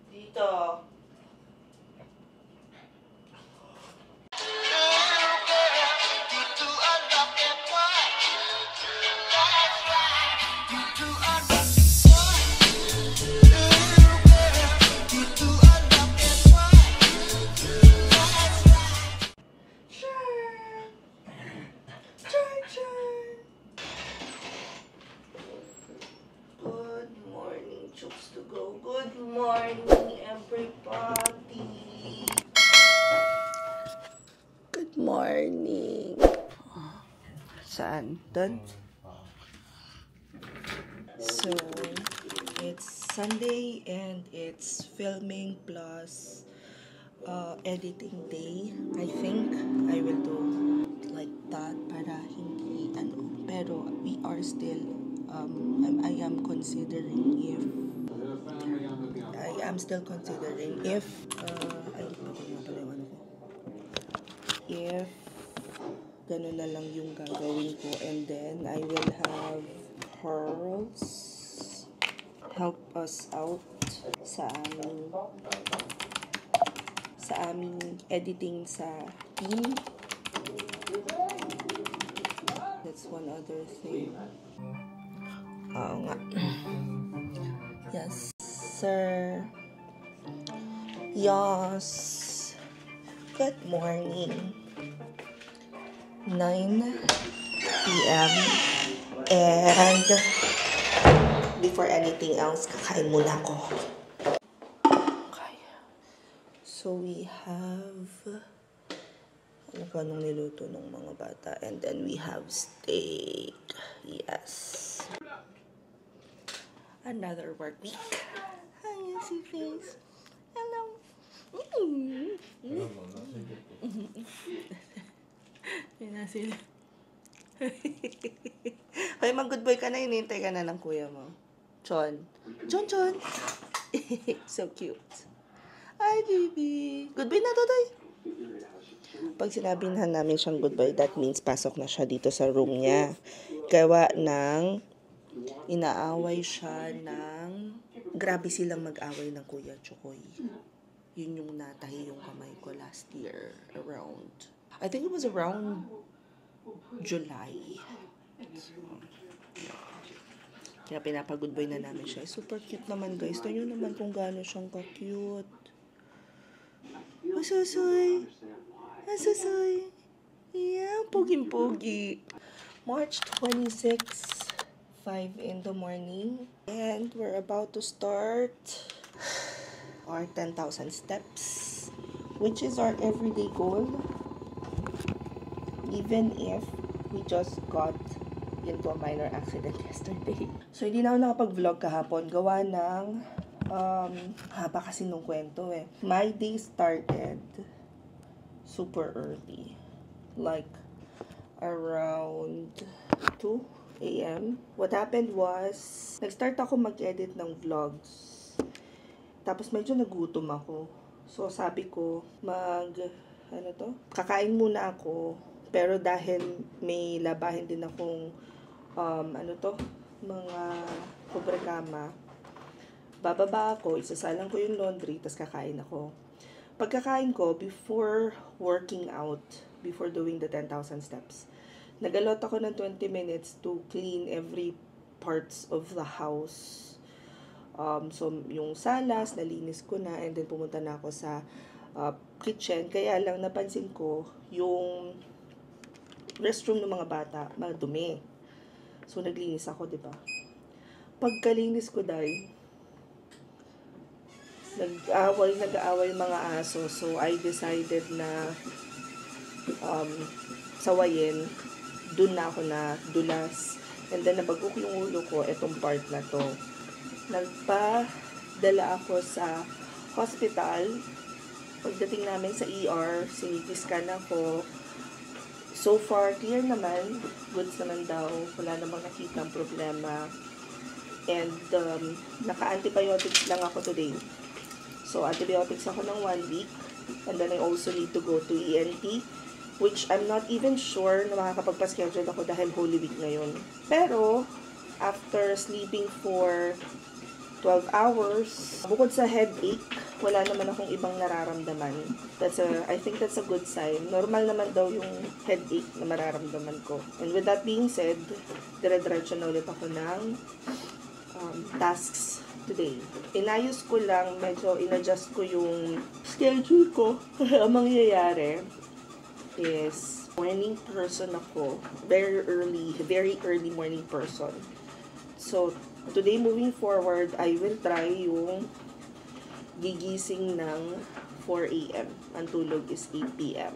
Dito. Good morning, Chooks to go. Good morning, everybody. Good morning. Saan? Done? So, it's Sunday and it's filming plus editing day. I think I will do like that para hindi pero we are still I am considering if if ganun na lang yung gagawin ko, and then I will have Pearls help us out sa aming editing sa team. That's one other thing. Oo nga. Yes, sir. Yes. Good morning. 9 p.m. And before anything else, kakain muna ako. Okay. So we have ano pa nung niluto ng mga bata, and then we have steak. Yes. Another work week. Hi, see face. Hello. Yan na sila. Hoy, mag-good boy ka na. Hinihintay ka na ng kuya mo. Chon. Chon. So cute. Hi, baby. Good boy na, Totoy. Pag sinabihan namin siyang good boy, that means pasok na siya dito sa room niya. Gawa ng inaaway siya ng grabe silang mag-away ng Kuya Chokoy. Yun yung natahi yung kamay ko last year around, I think it was around July. So, kaya pinapag-good boy na namin siya. Super cute naman, guys. Ito nyo naman kung gaano siyang ka-cute. Masusoy. Yeah, poging-pogi. March 26, 5 in the morning. And we're about to start our 10,000 steps, which is our everyday goal. Even if we just got into a minor accident yesterday. So, hindi na ako nakapag-vlog kahapon. Gawa ng haba kasi nung kwento eh. My day started super early. Like, around 2 a.m. What happened was, nag-start ako mag-edit ng vlogs. Tapos medyo nagutom ako. So, sabi ko, kakain muna ako. Pero dahil may labahin din akong, mga kubrekama, bababa ako, isasalang ko yung laundry, tas kakain ako. Pagkakain ko, before working out, before doing the 10,000 steps, nagalot ako ng 20 minutes to clean every parts of the house. So, yung salas, nalinis ko na, and then pumunta na ako sa kitchen. Kaya lang napansin ko, yung restroom ng mga bata, madumi. So, naglinis ako, diba? Pagkalinis ko, dahil nag-aaway mga aso. So, I decided na sawayin. Dun na ako na dulas. And then, nabagok yung ulo ko, etong part na to. Nagpadala ako sa hospital. Pagdating namin sa ER, siniti-scan ako. So far, clear naman. Goods naman daw. Wala namang nakitang problema. And, naka-antibiotics lang ako today. So, antibiotics ako ng 1 week. And then, I also need to go to ENT, which I'm not even sure na makakapagpa-schedule ako dahil Holy Week ngayon. Pero, after sleeping for 12 hours. Bukod sa headache, wala naman akong ibang nararamdaman. I think that's a good sign. Normal naman daw yung headache na mararamdaman ko. And with that being said, dire-diretso na ulit ako ng tasks today. Inayos ko lang, medyo inadjust ko yung schedule ko. Ang mangyayari is morning person ako. Very early morning person. So, today moving forward, I will try yung gigising ng 4 a.m. Ang tulog is 8 p.m.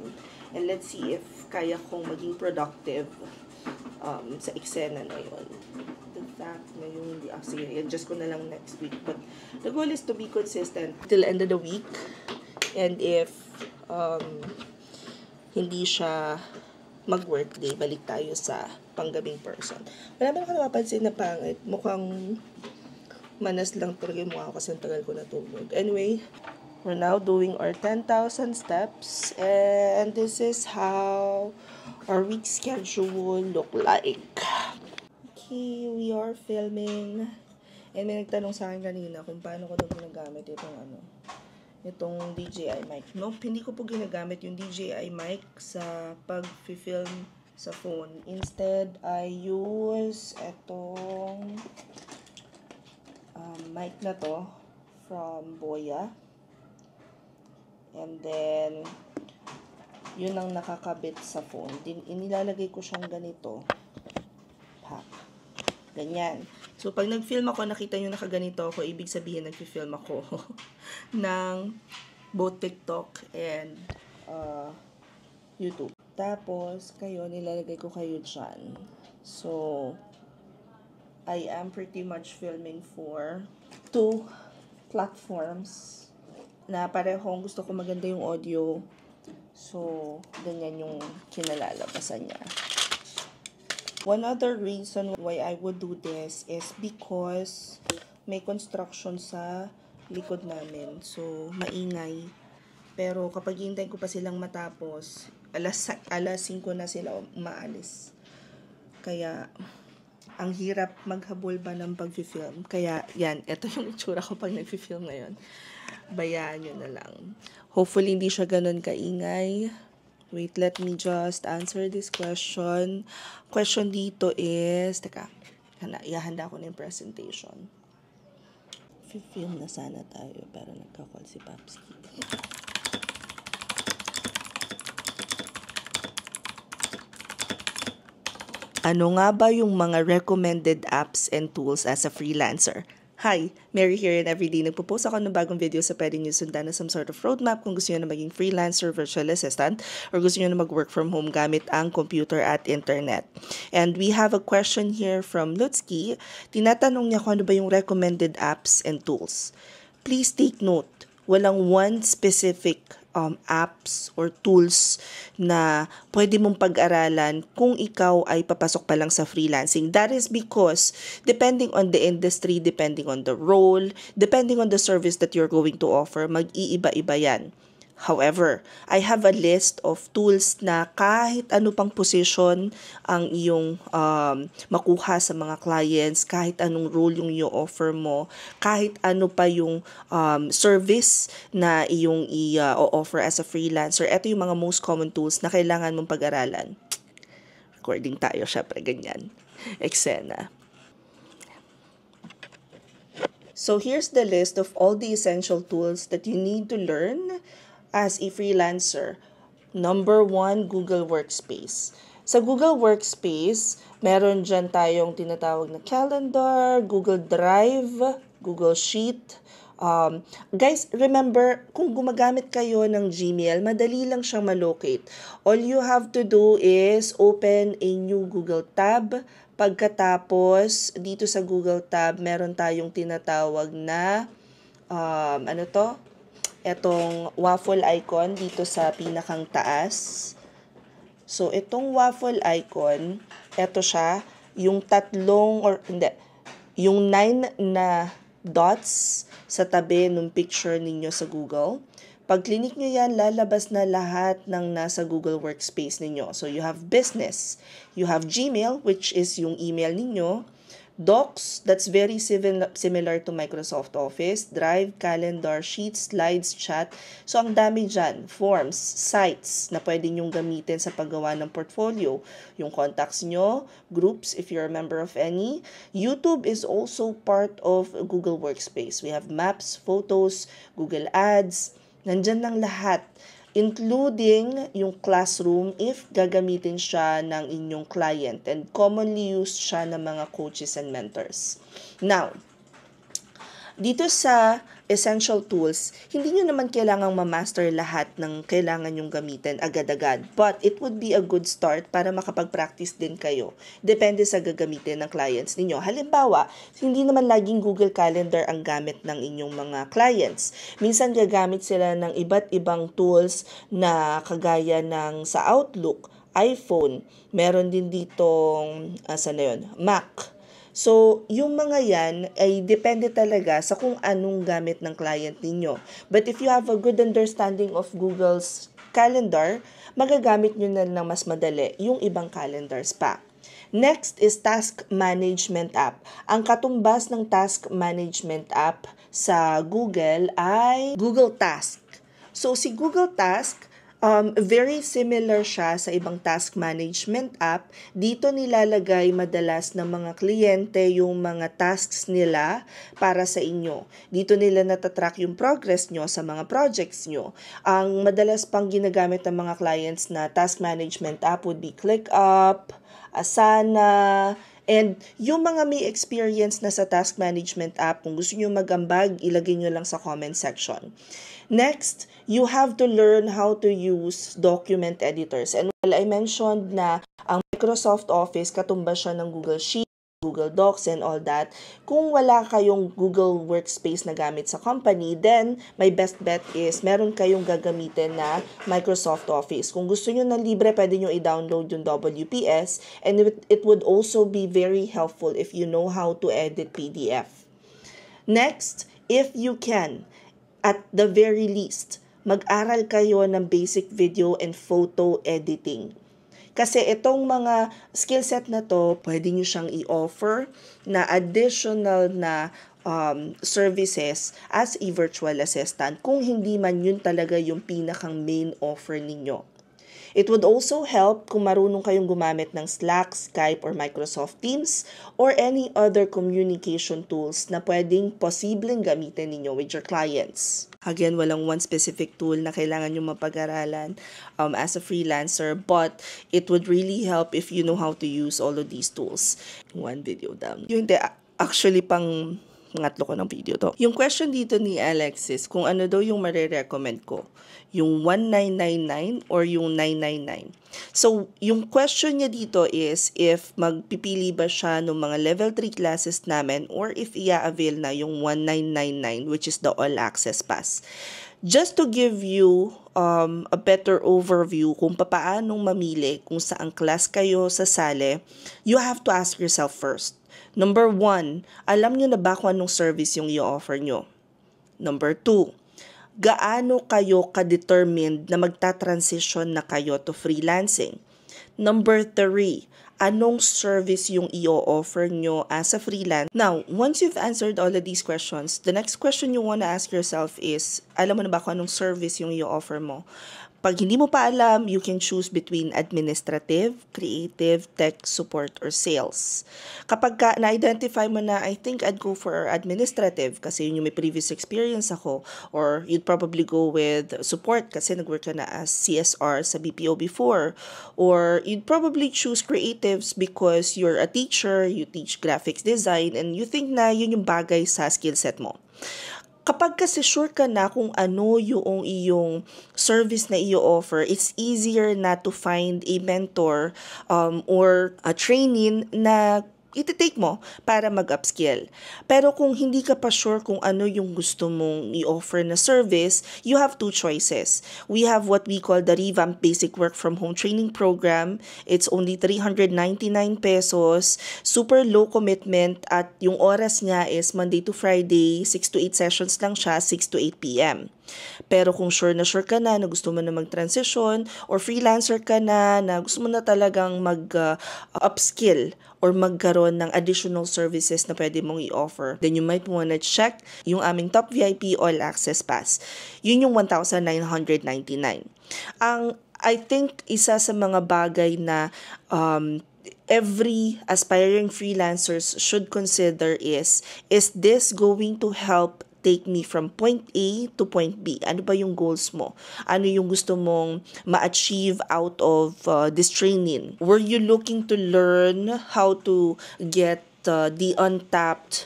And let's see if kaya kong maging productive sa eksena na yun. The fact na yung, sige, adjust ko na lang next week. But the goal is to be consistent till end of the week. And if hindi siya mag-work day, balik tayo sa panggabing person. Wala ba ako napapansin na pangit? Mukhang manas lang talaga yung mukha ko kasi ang tagal ko natulog. Anyway, we're now doing our 10,000 steps and this is how our week schedule look like. Okay, we are filming. And may nagtanong sa akin kanina kung paano ko daw ginagamit itong DJI mic. Nope, hindi ko po ginagamit yung DJI mic sa pag-film sa phone. Instead, I use itong mic na to from Boya. And then, yun ang nakakabit sa phone. Inilalagay ko siyang ganito. Pak. Ganyan. So, pag nag-film ako, nakita nyo nakaganito ako, ibig sabihin nag-film ako ng both TikTok and YouTube. Tapos, nilalagay ko kayo dyan. So, I am pretty much filming for 2 platforms na parehong gusto ko maganda yung audio. So, ganyan yung kinalalabasan niya. One other reason why I would do this is because may construction sa likod namin. So, maingay. Pero kapag hintayin ko pa silang matapos, alas 5 na sila umaalis. Kaya, ang hirap maghabol ba ng pag-film. Kaya, yan. Ito yung itsura ko pag nag-film ngayon. Bayaan nyo na lang. Hopefully, hindi siya ganun kaingay. Wait, let me just answer this question. Question dito is, ihahanda ko na yung presentation. Film na sana tayo, pero nagka-call si Papski. Ano nga ba yung mga recommended apps and tools as a freelancer? Hi, Mary here, and everyday nagpo-post ako ng bagong video sa pwede nyo sundan na some sort of roadmap kung gusto nyo na maging freelancer, virtual assistant, or gusto nyo na mag-work from home gamit ang computer at internet. And we have a question here from Lutsky. Tinatanong niya kung ano ba yung recommended apps and tools. Please take note, walang one specific apps or tools na pwede mong pag-aralan kung ikaw ay papasok pa lang sa freelancing. That is because depending on the industry, depending on the role, depending on the service that you're going to offer, mag-iiba-iba yan. However, I have a list of tools na kahit ano pang position ang iyong makuha sa mga clients, kahit anong role yung i-offer mo, kahit ano pa yung service na iyong i-offer as a freelancer, ito yung mga most common tools na kailangan mong pag-aralan. Recording tayo, syempre, ganyan. Eksena. So here's the list of all the essential tools that you need to learn as a freelancer. Number 1, Google Workspace. Sa Google Workspace, meron dyan tayong tinatawag na calendar, Google Drive, Google Sheet. Guys, remember, kung gumagamit kayo ng Gmail, madali lang siyang malocate. All you have to do is open a new Google tab. Pagkatapos, dito sa Google tab, meron tayong tinatawag na, etong waffle icon dito sa pinakang taas. So, itong waffle icon, eto siya, yung 9 na dots sa tabi ng picture ninyo sa Google. Pag click nyo yan, lalabas na lahat ng nasa Google Workspace ninyo. So, you have business, you have Gmail, which is yung email ninyo, Docs, that's very similar to Microsoft Office. Drive, Calendar, Sheets, Slides, Chat. So, ang dami dyan. Forms, sites na pwede nyong gamitin sa paggawa ng portfolio. Yung contacts nyo, groups, if you're a member of any. YouTube is also part of Google Workspace. We have Maps, Photos, Google Ads. Nandyan lang lahat, including yung classroom if gagamitin siya ng inyong client, and commonly used siya ng mga coaches and mentors. Now, dito sa essential tools, hindi nyo naman kailangang ma-master lahat ng kailangan nyong gamitin agad-agad. But it would be a good start para makapag-practice din kayo. Depende sa gagamitin ng clients ninyo. Halimbawa, hindi naman laging Google Calendar ang gamit ng inyong mga clients. Minsan gagamit sila ng iba't ibang tools na kagaya ng sa Outlook, iPhone, meron din ditong, Mac. So, yung mga yan ay depende talaga sa kung anong gamit ng client ninyo. But if you have a good understanding of Google's calendar, magagamit nyo na ng mas madali yung ibang calendars pa. Next is Task Management App. Ang katumbas ng Task Management App sa Google ay Google Task. So, si Google Task, very similar siya sa ibang task management app. Dito nilalagay madalas ng mga kliyente yung mga tasks nila para sa inyo. Dito nila natatrack yung progress nyo sa mga projects nyo. Ang madalas pang ginagamit ng mga clients na task management app would be ClickUp, Asana, and yung mga may experience na sa task management app, kung gusto nyo magambag, ilagay nyo lang sa comment section. Next, you have to learn how to use document editors. And while I mentioned na ang Microsoft Office, katumbas siya ng Google Sheets, Google Docs, and all that. Kung wala kayong Google Workspace na gamit sa company, then my best bet is meron kayong gagamitin na Microsoft Office. Kung gusto nyo ng libre, pwede nyo i-download yung WPS, and it would also be very helpful if you know how to edit PDF. Next, if you can, at the very least, mag-aral kayo ng basic video and photo editing. Kasi itong mga skill set na to, pwede nyo siyang i-offer na additional na services as a virtual assistant kung hindi man yun talaga yung pinakang main offer ninyo. It would also help kung marunong kayong gumamit ng Slack, Skype, or Microsoft Teams, or any other communication tools na pwedeng posibleng gamitin ninyo with your clients. Again, walang one specific tool na kailangan nyo mapag-aralan as a freelancer, but it would really help if you know how to use all of these tools. One video down. Yung actually pang pangatlo ko ng video to. Yung question dito ni Alexis, kung ano daw yung marirecommend ko, yung 1999 or yung 999. So, yung question niya dito is if magpipili ba siya ng mga level 3 classes namin or if i-avail na yung 1999, which is the all access pass. Just to give you a better overview kung paanong mamili kung saang class kayo sasali, you have to ask yourself first. Number 1, alam nyo na ba kung anong service yung i-offer nyo? Number 2, gaano kayo ka-determined na magta-transition na kayo to freelancing? Number 3, anong service yung i-offer nyo as a freelance? Now, once you've answered all of these questions, the next question you want to ask yourself is, alam mo na ba kung anong service yung i-offer mo? Pag hindi mo pa alam, you can choose between administrative, creative, tech, support, or sales. Kapag na-identify mo na, I think I'd go for administrative kasi yun yung may previous experience ako, or you'd probably go with support kasi nag-work ka na as CSR sa BPO before, or you'd probably choose creatives because you're a teacher, you teach graphics design, and you think na yun yung bagay sa skill set mo. Kapag kasi sure ka na kung ano yung iyong service na i-offer, it's easier na to find a mentor or a training na iti-take mo para mag-upskill. Pero kung hindi ka pa sure kung ano yung gusto mong i-offer na service, you have two choices. We have what we call the Revamped Basic Work from Home Training Program. It's only 399 pesos, super low commitment, at yung oras niya is Monday to Friday, 6 to 8 sessions lang siya, 6 to 8 p.m. Pero kung sure ka na gusto mo na mag-transition or freelancer ka na gusto mo na talagang mag-upskill or magkaroon ng additional services na pwede mong i-offer, then you might wanna check yung aming Top VIP All Access Pass. Yun yung 1,999. I think isa sa mga bagay na every aspiring freelancers should consider is this going to help take me from point A to point B? Ano ba yung goals mo? Ano yung gusto mong ma-achieve out of this training? Were you looking to learn how to get the untapped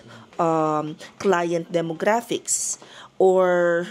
client demographics? Or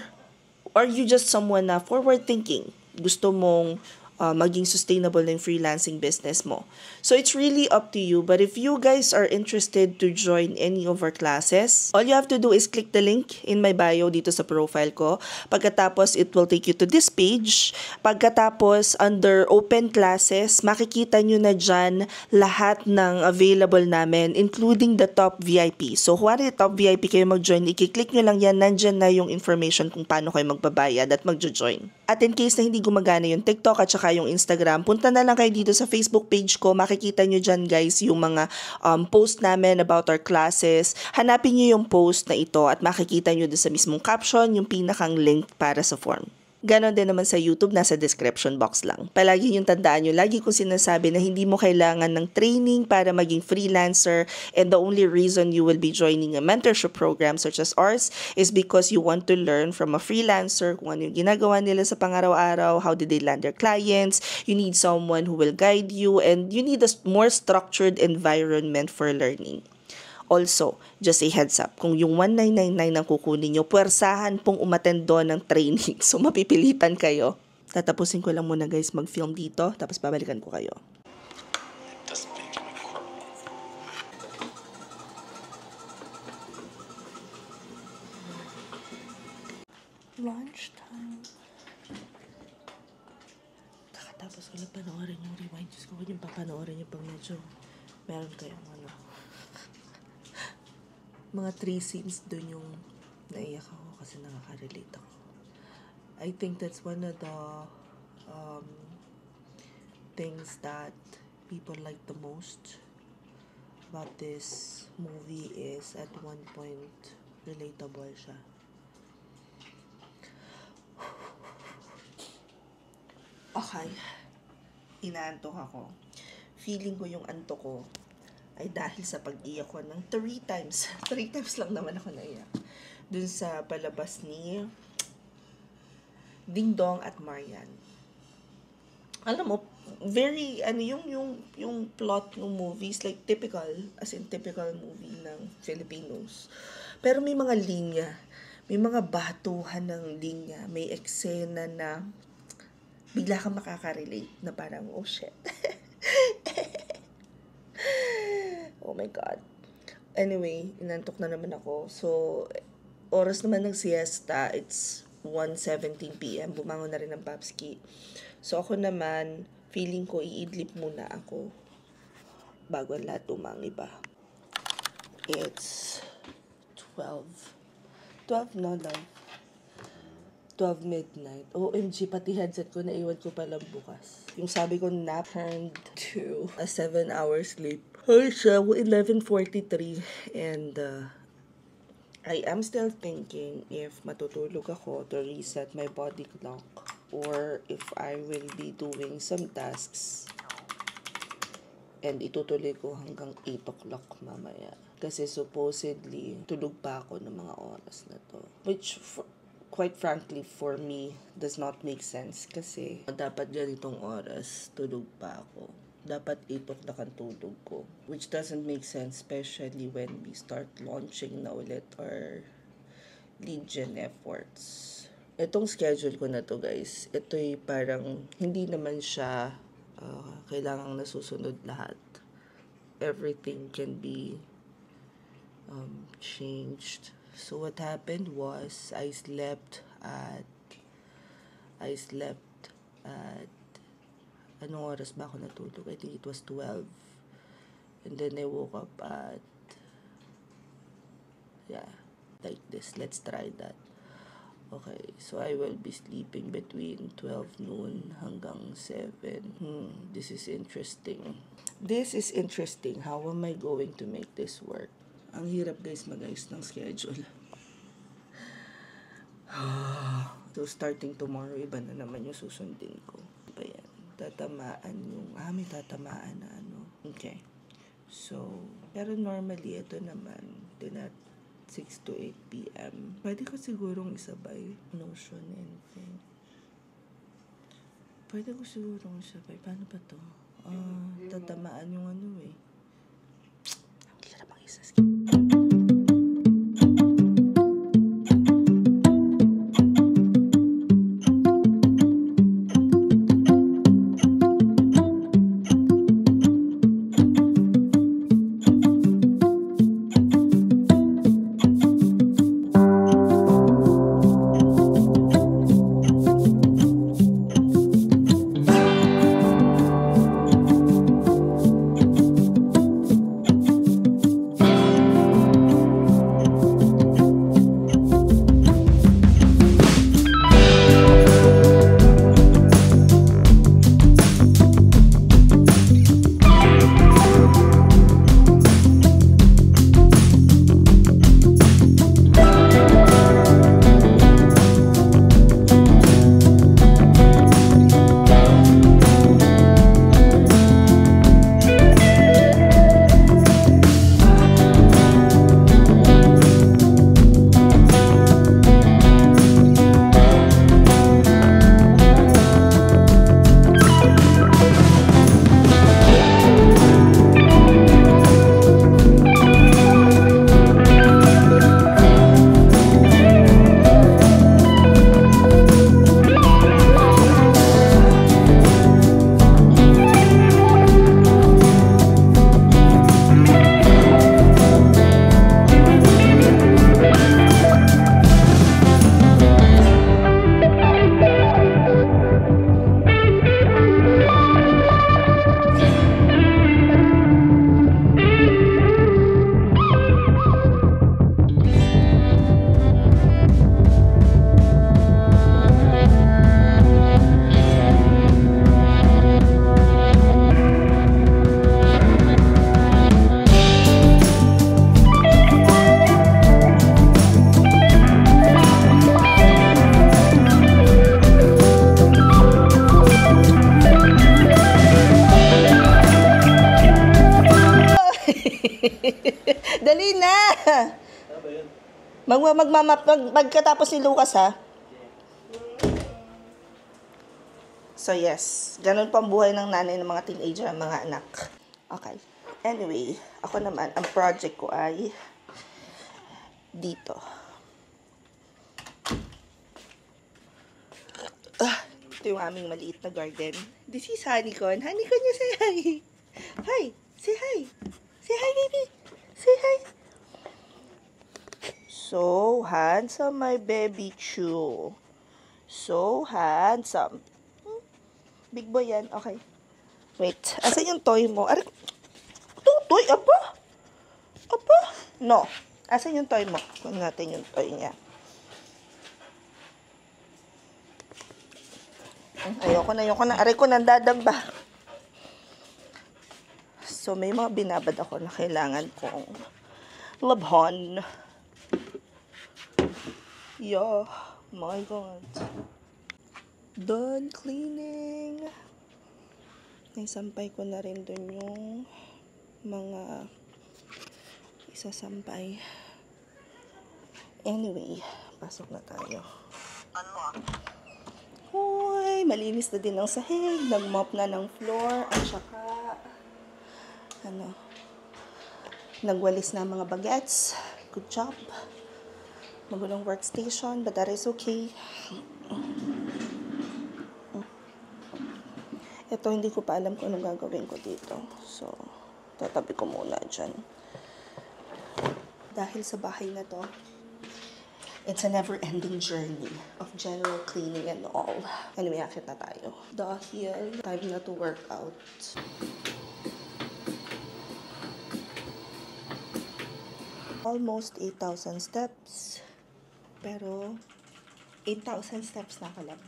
are you just someone na forward thinking? Gusto mong maging sustainable ng freelancing business mo. So it's really up to you. But if you guys are interested to join any of our classes, all you have to do is click the link in my bio dito sa profile ko. Pagkatapos, it will take you to this page. Pagkatapos, under open classes, makikita nyo na dyan lahat ng available namin, including the top VIP. So, kung top VIP kayo mag-join, i-click nyo lang yan, nandyan na yung information kung paano kayo magbabayad at mag-join. At in case na hindi gumagana yung TikTok at saka yung Instagram, punta na lang kayo dito sa Facebook page ko. Makikita nyo dyan guys yung mga post namin about our classes. Hanapin nyo yung post na ito at makikita nyo doon sa mismong caption yung pinakang link para sa form. Ganon din naman sa YouTube, nasa description box lang. Palagi yung tandaan nyo, lagi kong sinasabi na hindi mo kailangan ng training para maging freelancer, and the only reason you will be joining a mentorship program such as ours is because you want to learn from a freelancer kung ano yung ginagawa nila sa pang-araw-araw, how did they land their clients, you need someone who will guide you, and you need a more structured environment for learning. Also, just a heads up, kung yung 1999 ang kukunin nyo, puwersahan pong umattend doon ng training. So, mapipilitan kayo. Tatapusin ko lang muna guys mag-film dito, tapos babalikan ko kayo. Lunchtime. Kakatapos ko lang panoorin yung rewind. Diyos ko, yung papanoorin yung pag medyo meron kayong mga 3 scenes doon yung naiyak ako kasi nakaka-relate ako. I think that's one of the things that people like the most about this movie is at one point relatable siya. Okay. Inaantok ako. Feeling ko yung antok ko ay dahil sa pag-iyak ko ng 3 times. 3 times lang naman ako naiyak. Dun sa palabas ni Ding Dong at Marian. Alam mo, very, yung plot ng movies, like typical, as in typical movie ng Filipinos. Pero may mga linya, may mga batuhan ng linya, may eksena na bigla kang makaka-relate na parang, oh shit. Oh my God. Anyway, inantok na naman ako. So, oras naman ng siesta, it's 1:17 p.m. Bumangon na rin ng Papski. So, ako naman, feeling ko iidlip muna ako bago ang lahat iba. It's 12 na lang. 12 midnight. OMG, pati headset ko, naiwan ko pala bukas. Yung sabi ko, nap turned to a 7-hour sleep. Ay, siya, 11:43. And, I am still thinking if matutulog ako to reset my body clock or if I will be doing some tasks and itutuloy ko hanggang 8 o'clock mamaya. Kasi supposedly, tulog pa ako ng mga oras na to. Which, quite frankly, for me, does not make sense. Kasi dapat ganitong oras, tulog pa ako. Dapat 8 o'clock ang tulog ko. Which doesn't make sense, especially when we start launching na ulit our lead gen efforts. Itong schedule ko na to guys, ito'y parang hindi naman siya kailangang nasusunod lahat. Everything can be changed. So what happened was I slept at anong oras ba ako natulog? I think it was 12. And then I woke up at like this. Let's try that. Okay, so I will be sleeping between 12 noon hanggang 7. This is interesting. This is interesting. How am I going to make this work? Ang hirap guys mag-ayos ng schedule. So starting tomorrow, iba na naman yung susundin ko. Iba yan. Tatamaan yung, may tatamaan na ano. Okay. So, pero normally, ito naman, tinat 6 to 8 p.m. Pwede ko sigurong isabay Notion and thing. Pwede ko sigurong isabay. Paano ba to? Tatamaan yung ano eh. Ang hirap mag-isa. Dali na! Magkatapos ni Lucas, ha? So, yes. Ganun po ang buhay ng nanay ng mga teenager, ng mga anak. Okay. Anyway, ako naman, ang project ko ay dito. Ito yung aming maliit na garden. This is Honeycon. Honeycon, you say hi. Hi. Say hi. Say hi, baby. Say hi. So handsome, my baby Chew. So handsome. Big boy yan. Okay. Wait. Asan yung toy mo? Toy? Apa? Apa? No. Asan yung toy mo? Kunin natin yung toy niya. Ayoko na. Aray ko nandadamba. So, may mga binabad ako na kailangan kong labhan. Yeah. My God. Done cleaning. Naisampay ko na rin dun yung mga isasampay. Anyway, pasok na tayo. Hoy, malinis na din ang sahig. Nag-mop na ng floor. At saka, nagwalis na mga bagets. Good job. Magulong workstation, but that is okay. Ito, hindi ko pa alam kung anong gagawin ko dito. So, tatabi ko muna dyan. Dahil sa bahay na to, it's a never-ending journey of general cleaning and all. Anyway, akit na tayo. Dahil time na to work out. Almost 8,000 steps. Pero, 8,000 steps na kalab.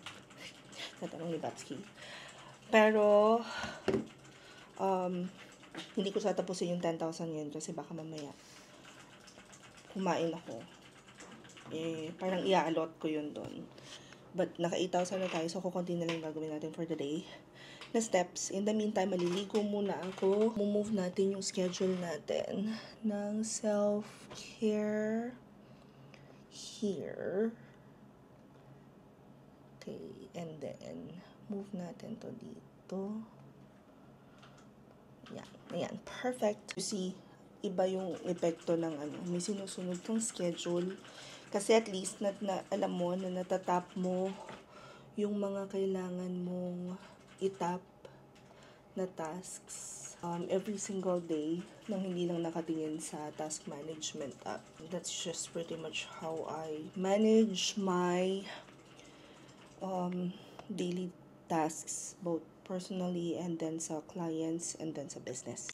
Natanong ni Babski. Pero, hindi ko tatapusin yung 10,000 yun kasi baka mamaya kumain ako. Parang i-allot ko yun doon. But naka 8,000 na tayo, so kukunti na lang gagawin natin for the day na steps. In the meantime, maliligo muna ako. Move natin yung schedule natin ng self-care here. Okay, and then move natin to dito. Yan, ayan, perfect. You see, iba yung epekto ng may sinusunod kang schedule. Kasi at least alam mo na natatap mo yung mga kailangan mong itap na tasks every single day nang hindi lang nakatingin sa task management app. That's just pretty much how I manage my daily tasks, both personally and then sa clients and then sa business.